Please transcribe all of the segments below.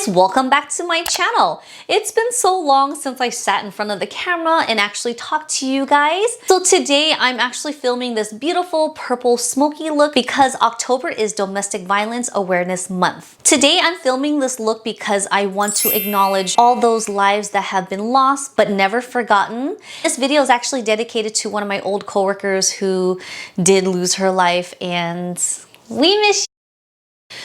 welcome back to my channel. It's been so long since I sat in front of the camera and actually talked to you guys. So today I'm actually filming this beautiful purple smoky look because October is Domestic Violence Awareness Month. Today I'm filming this look because I want to acknowledge all those lives that have been lost but never forgotten. This video is actually dedicated to one of my old coworkers who did lose her life, and we miss you.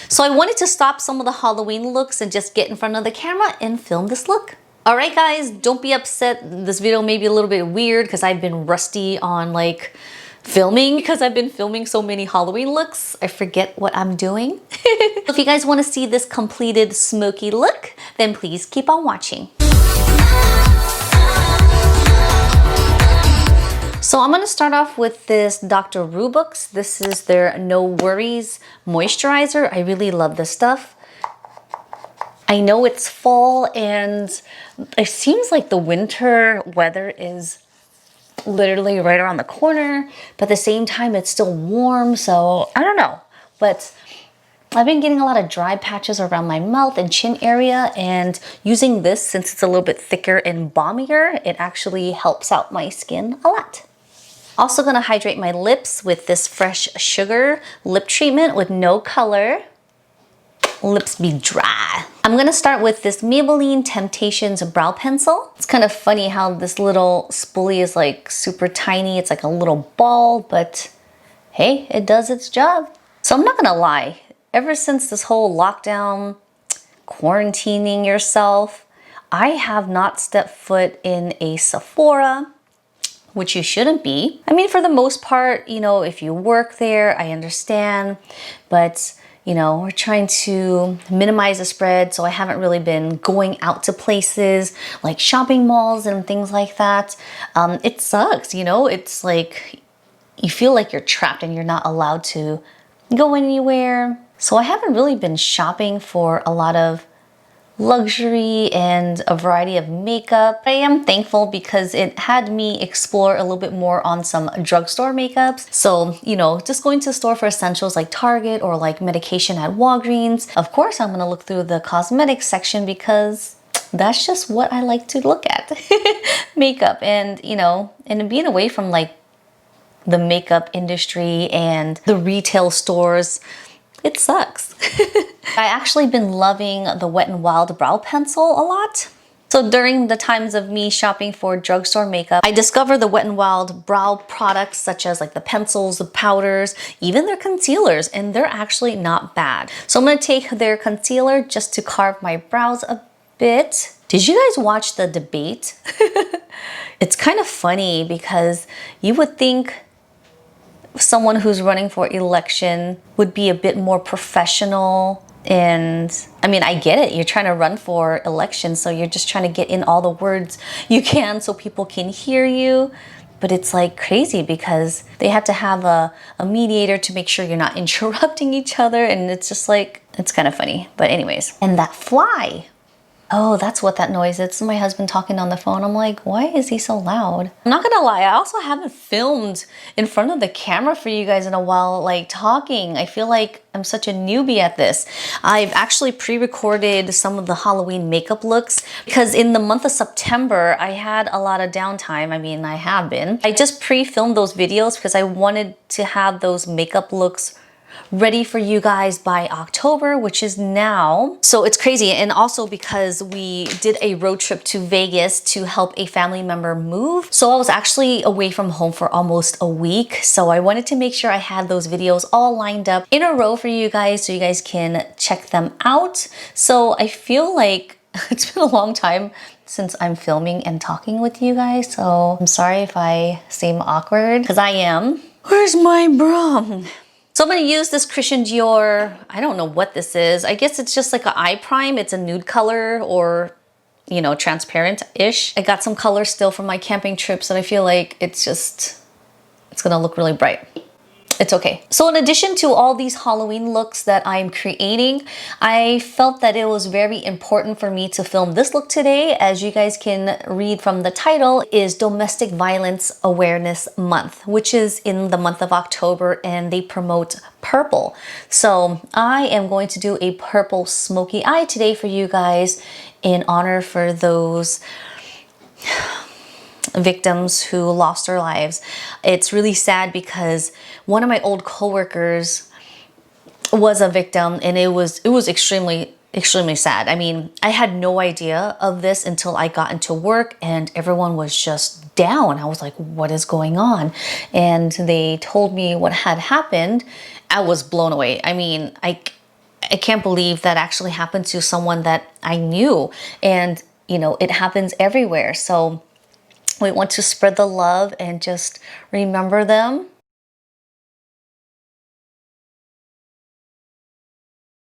So I wanted to stop some of the Halloween looks and just get in front of the camera and film this look. All right guys, don't be upset. This video may be a little bit weird because I've been rusty on like filming because I've been filming so many Halloween looks. I forget what I'm doing. If you guys want to see this completed smoky look, then please keep on watching. So I'm gonna start off with this Dr. Roebuck's. This is their No Worries Moisturizer. I really love this stuff. I know it's fall and it seems like the winter weather is literally right around the corner, but at the same time it's still warm, so I don't know. But I've been getting a lot of dry patches around my mouth and chin area, and using this, since it's a little bit thicker and balmier, it actually helps out my skin a lot. Also gonna hydrate my lips with this Fresh Sugar lip treatment with no color. Lips be dry. I'm gonna start with this Maybelline Tempations brow pencil. It's kind of funny how this little spoolie is like super tiny. It's like a little ball, but hey, it does its job. So I'm not gonna lie, ever since this whole lockdown, quarantining yourself, I have not stepped foot in a Sephora, which you shouldn't be. I mean, for the most part, you know, if you work there, I understand, but you know, we're trying to minimize the spread, so I haven't really been going out to places like shopping malls and things like that. It sucks, you know, it's like you feel like you're trapped and you're not allowed to go anywhere. So I haven't really been shopping for a lot of luxury and a variety of makeup. I am thankful because it had me explore a little bit more on some drugstore makeups. So, you know, just going to the store for essentials like Target or like medication at Walgreens. Of course, I'm gonna look through the cosmetics section because that's just what I like to look at. Makeup, and you know, and being away from like the makeup industry and the retail stores, it sucks. I actually been loving the Wet n Wild brow pencil a lot. So during the times of me shopping for drugstore makeup, I discovered the Wet n Wild brow products such as like the pencils, the powders, even their concealers, and they're actually not bad. So I'm gonna take their concealer just to carve my brows a bit. Did you guys watch the debate? It's kind of funny because you would think someone who's running for election would be a bit more professional. And I mean, I get it. You're trying to run for election, so you're just trying to get in all the words you can so people can hear you. But it's like crazy because they had to have a mediator to make sure you're not interrupting each other. And it's just like, it's kind of funny. But anyways, and that fly. Oh, that's what that noise is. It's my husband talking on the phone. I'm like, why is he so loud? I'm not gonna lie, I also haven't filmed in front of the camera for you guys in a while, like talking. I feel like I'm such a newbie at this. I've actually pre-recorded some of the Halloween makeup looks because in the month of September, I had a lot of downtime. I mean, I have been. I just pre-filmed those videos because I wanted to have those makeup looks ready for you guys by October, which is now. So it's crazy. And also because we did a road trip to Vegas to help a family member move. So I was actually away from home for almost a week. So I wanted to make sure I had those videos all lined up in a row for you guys so you guys can check them out. So I feel like it's been a long time since I'm filming and talking with you guys. So I'm sorry if I seem awkward because I am. Where's my bra? So I'm gonna use this Christian Dior, I don't know what this is. I guess it's just like an eye prime. It's a nude color or, you know, transparent-ish. I got some color still from my camping trips and I feel like it's gonna look really bright. it's okay. So in addition to all these Halloween looks that I'm creating, I felt that it was very important for me to film this look today. As you guys can read from the title, is Domestic Violence Awareness Month, which is in the month of October, and they promote purple. So I am going to do a purple smoky eye today for you guys in honor for those victims who lost their lives. It's really sad because one of my old coworkers was a victim, and it was extremely sad. I mean, I had no idea of this until I got into work and everyone was just down. I was like, what is going on? And they told me what had happened. I was blown away. I mean, I can't believe that actually happened to someone that I knew. And you know, it happens everywhere. So we want to spread the love and just remember them.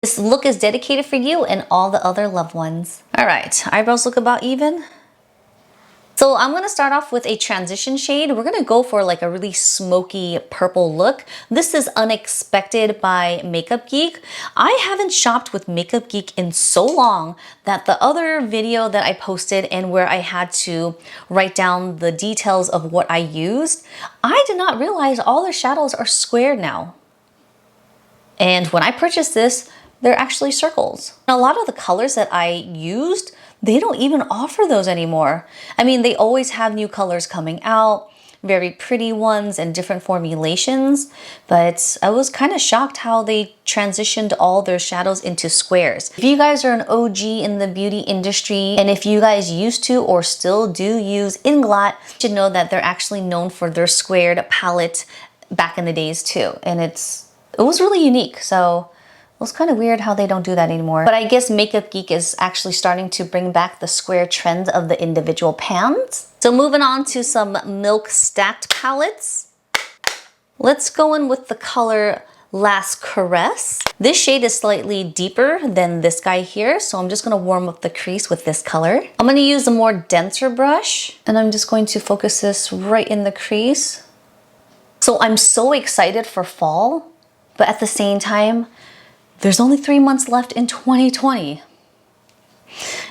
This look is dedicated for you and all the other loved ones. All right, eyebrows look about even. So I'm gonna start off with a transition shade. We're gonna go for like a really smoky purple look. This is Unexpected by Makeupgeek. I haven't shopped with Makeupgeek in so long that the other video that I posted and where I had to write down the details of what I used, I did not realize all their shadows are squared now. And when I purchased this, they're actually circles. A lot of the colors that I used, they don't even offer those anymore. I mean, they always have new colors coming out, very pretty ones and different formulations, but I was kind of shocked how they transitioned all their shadows into squares. If you guys are an OG in the beauty industry, and if you guys used to or still do use Inglot, you should know that they're actually known for their squared palette back in the days too. And it was really unique. So it was kind of weird how they don't do that anymore. But I guess Makeupgeek is actually starting to bring back the square trend of the individual pans. So moving on to some Milk Stacked palettes. Let's go in with the color Last Caress. This shade is slightly deeper than this guy here, so I'm just gonna warm up the crease with this color. I'm gonna use a more denser brush, and I'm just going to focus this right in the crease. So I'm so excited for fall, but at the same time, there's only 3 months left in 2020.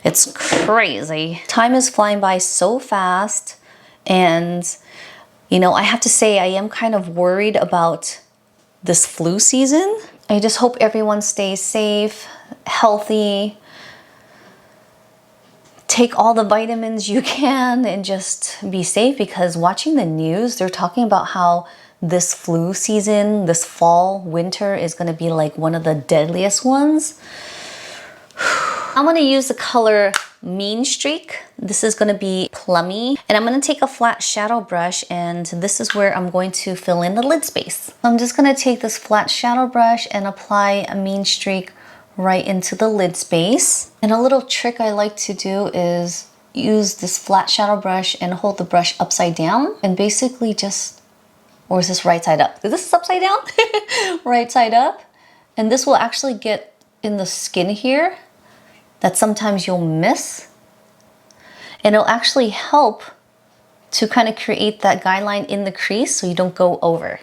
It's crazy. Time is flying by so fast. And, you know, I have to say I am kind of worried about this flu season. I just hope everyone stays safe, healthy. Take all the vitamins you can and just be safe, because watching the news, they're talking about how this flu season, this fall, winter is gonna be like one of the deadliest ones. I'm gonna use the color Mean Streak. This is gonna be plummy. And I'm gonna take a flat shadow brush, and this is where I'm going to fill in the lid space. I'm just gonna take this flat shadow brush and apply a Mean Streak right into the lid space. And a little trick I like to do is use this flat shadow brush and hold the brush upside down and basically just, or is this right side up? Is this upside down? Right side up. And this will actually get in the skin here that sometimes you'll miss. And it'll actually help to kind of create that guideline in the crease so you don't go over.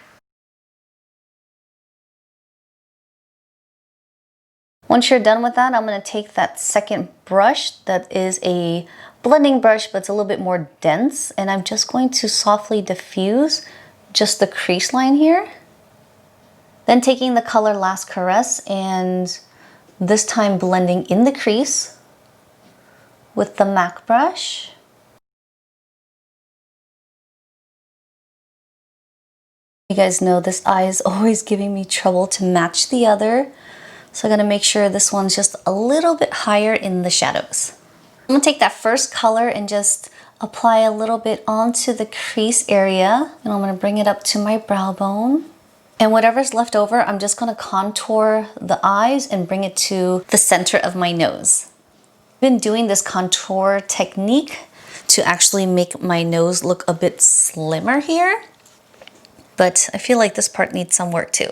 Once you're done with that, I'm gonna take that second brush that is a blending brush, but it's a little bit more dense, and I'm just going to softly diffuse just the crease line here. Then taking the color Last Caress and this time blending in the crease with the MAC brush. You guys know this eye is always giving me trouble to match the other. So I'm gonna make sure this one's just a little bit higher in the shadows. I'm gonna take that first color and just apply a little bit onto the crease area, and I'm gonna bring it up to my brow bone. And whatever's left over, I'm just gonna contour the eyes and bring it to the center of my nose. I've been doing this contour technique to actually make my nose look a bit slimmer here, but I feel like this part needs some work too.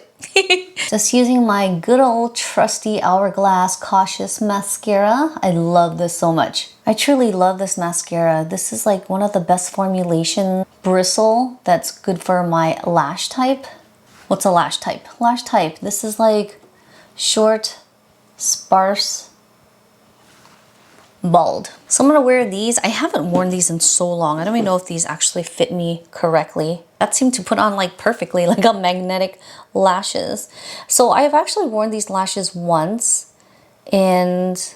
Just using my good old trusty Hourglass Cautious mascara. I love this so much. I truly love this mascara. This is like one of the best formulation bristle that's good for my lash type. What's a lash type? Lash type. This is like short, sparse, bald. So I'm gonna wear these. I haven't worn these in so long. I don't even know if these actually fit me correctly. That seemed to put on like perfectly, like a magnetic lashes. So I've actually worn these lashes once, and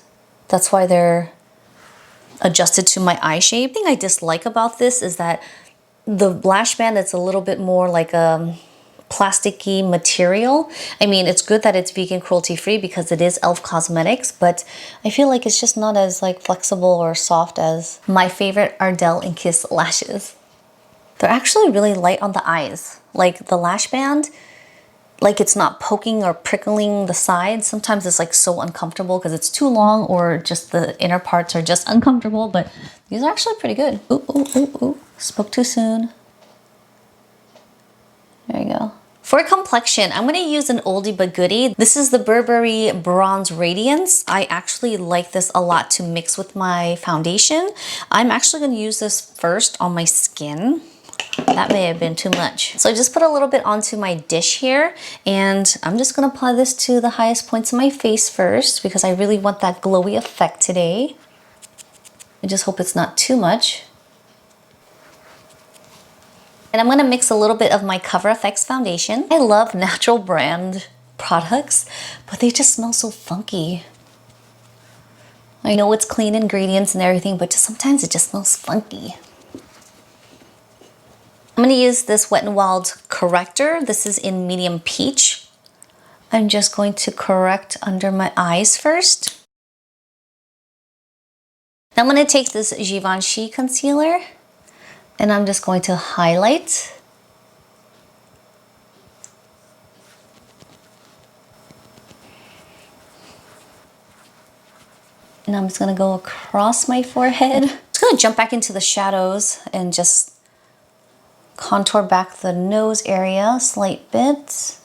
that's why they're adjusted to my eye shape. The thing I dislike about this is that the lash band is a little bit more like a plasticky material. I mean, it's good that it's vegan cruelty free because it is e.l.f. Cosmetics, but I feel like it's just not as like flexible or soft as my favorite Ardell and Kiss lashes. They're actually really light on the eyes. Like the lash band, like it's not poking or prickling the sides. Sometimes it's like so uncomfortable because it's too long, or just the inner parts are just uncomfortable, but these are actually pretty good. Ooh, ooh, ooh, ooh. Spoke too soon. There you go. For complexion, I'm going to use an oldie but goodie. This is the Burberry Bronze Radiance. I actually like this a lot to mix with my foundation. I'm actually going to use this first on my skin. That may have been too much. So I just put a little bit onto my dish here, and I'm just going to apply this to the highest points of my face first because I really want that glowy effect today. I just hope it's not too much. And I'm gonna mix a little bit of my Cover FX foundation. I love natural brand products, but they just smell so funky. I know it's clean ingredients and everything, but just sometimes it just smells funky. I'm gonna use this Wet n Wild Corrector. This is in medium peach. I'm just going to correct under my eyes first. Now I'm gonna take this Givenchy concealer, and I'm just going to highlight. And I'm just gonna go across my forehead. I'm just gonna jump back into the shadows and just contour back the nose area a slight bit.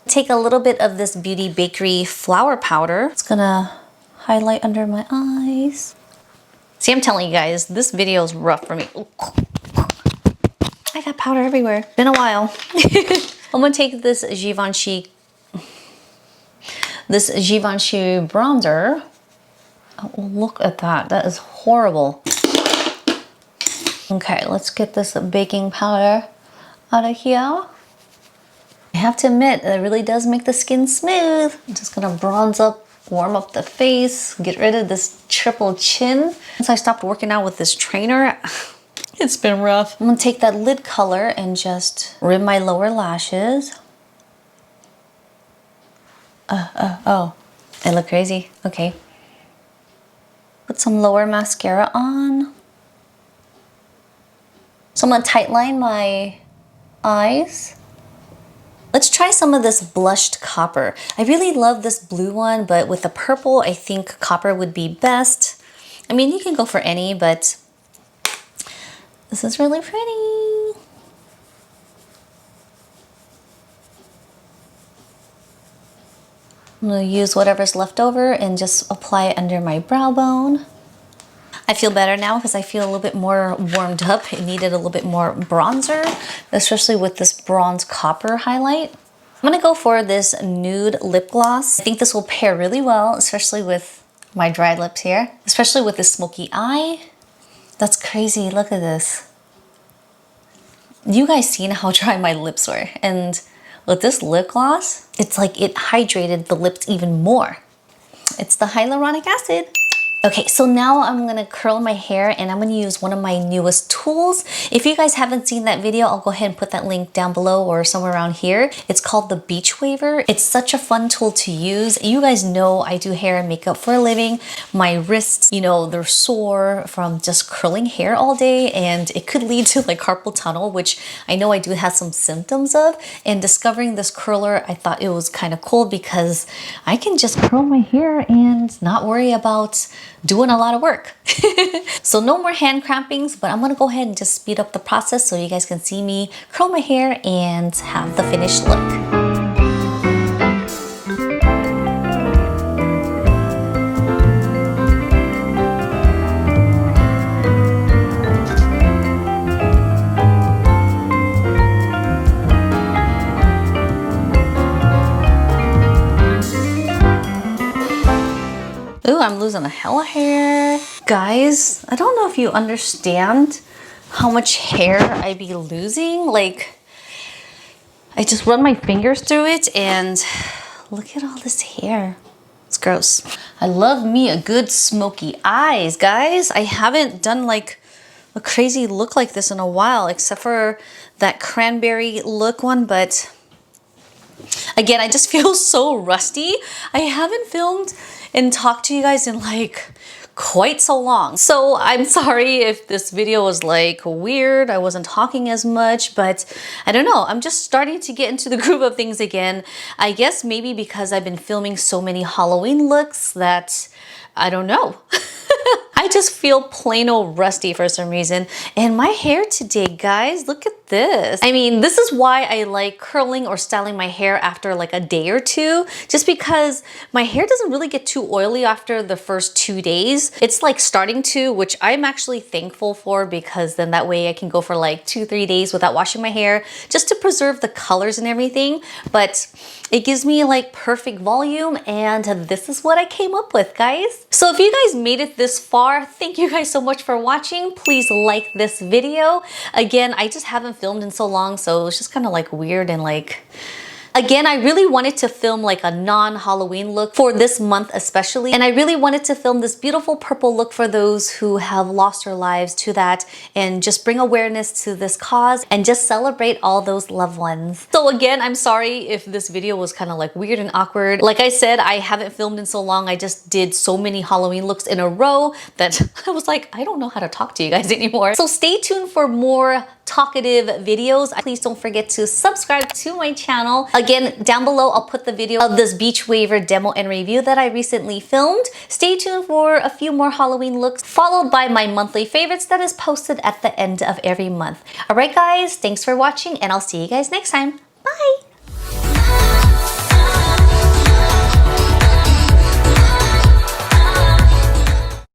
Take a little bit of this Beauty Bakery flour powder. It's gonna highlight under my eyes. See, I'm telling you guys, this video is rough for me. Ooh. I got powder everywhere. Been a while. I'm gonna take this Givenchy bronzer. Oh, look at that. That is horrible. Okay, let's get this baking powder out of here. I have to admit, it really does make the skin smooth. I'm just gonna bronze up, warm up the face, get rid of this triple chin. Since I stopped working out with this trainer, it's been rough. I'm gonna take that lid color and just rim my lower lashes. Oh, I look crazy. Okay. Put some lower mascara on. So I'm gonna tightline my eyes. Let's try some of this blushed copper. I really love this blue one, but with the purple, I think copper would be best. I mean, you can go for any, but this is really pretty. I'm gonna use whatever's left over and just apply it under my brow bone. I feel better now because I feel a little bit more warmed up. It needed a little bit more bronzer, especially with this bronze copper highlight. I'm gonna go for this nude lip gloss. I think this will pair really well, especially with my dry lips here, especially with this smoky eye. That's crazy, look at this. You guys seen how dry my lips were, and with this lip gloss, it's like it hydrated the lips even more. It's the hyaluronic acid. Okay, so now I'm gonna curl my hair, and I'm gonna use one of my newest tools. If you guys haven't seen that video, I'll go ahead and put that link down below or somewhere around here. It's called the Beach Waver. It's such a fun tool to use. You guys know I do hair and makeup for a living. My wrists, you know, they're sore from just curling hair all day, and it could lead to like carpal tunnel, which I know I do have some symptoms of. And discovering this curler, I thought it was kind of cool because I can just curl my hair and not worry about doing a lot of work. So no more hand crampings, but I'm gonna go ahead and just speed up the process so you guys can see me curl my hair and have the finished look. hella hair. Guys, I don't know if you understand how much hair I be losing. Like, I just run my fingers through it and look at all this hair. It's gross. I love me a good smoky eyes, guys. I haven't done like a crazy look like this in a while, except for that cranberry look one, but again, I just feel so rusty. I haven't filmed and talked to you guys in like quite so long. So I'm sorry if this video was like weird. I wasn't talking as much, but I don't know. I'm just starting to get into the groove of things again. I guess maybe because I've been filming so many Halloween looks that I don't know. I just feel plain old rusty for some reason. And my hair today, guys, look at this. I mean, this is why I like curling or styling my hair after like a day or two, just because my hair doesn't really get too oily after the first 2 days. It's like starting to, which I'm actually thankful for, because then that way I can go for like 2-3 days without washing my hair, just to preserve the colors and everything. But it gives me like perfect volume, and this is what I came up with, guys. So if you guys made it this far, thank you guys so much for watching. Please like this video. Again, I just haven't filmed in so long, so it's just kind of like weird and like... Again, I really wanted to film like a non-Halloween look for this month especially. And I really wanted to film this beautiful purple look for those who have lost their lives to that, and just bring awareness to this cause and just celebrate all those loved ones. So again, I'm sorry if this video was kind of like weird and awkward. Like I said, I haven't filmed in so long. I just did so many Halloween looks in a row that I was like, I don't know how to talk to you guys anymore. So stay tuned for more talkative videos. Please don't forget to subscribe to my channel. Again, down below, I'll put the video of this beach waver demo and review that I recently filmed. Stay tuned for a few more Halloween looks, followed by my monthly favorites that is posted at the end of every month. All right, guys, thanks for watching, and I'll see you guys next time. Bye!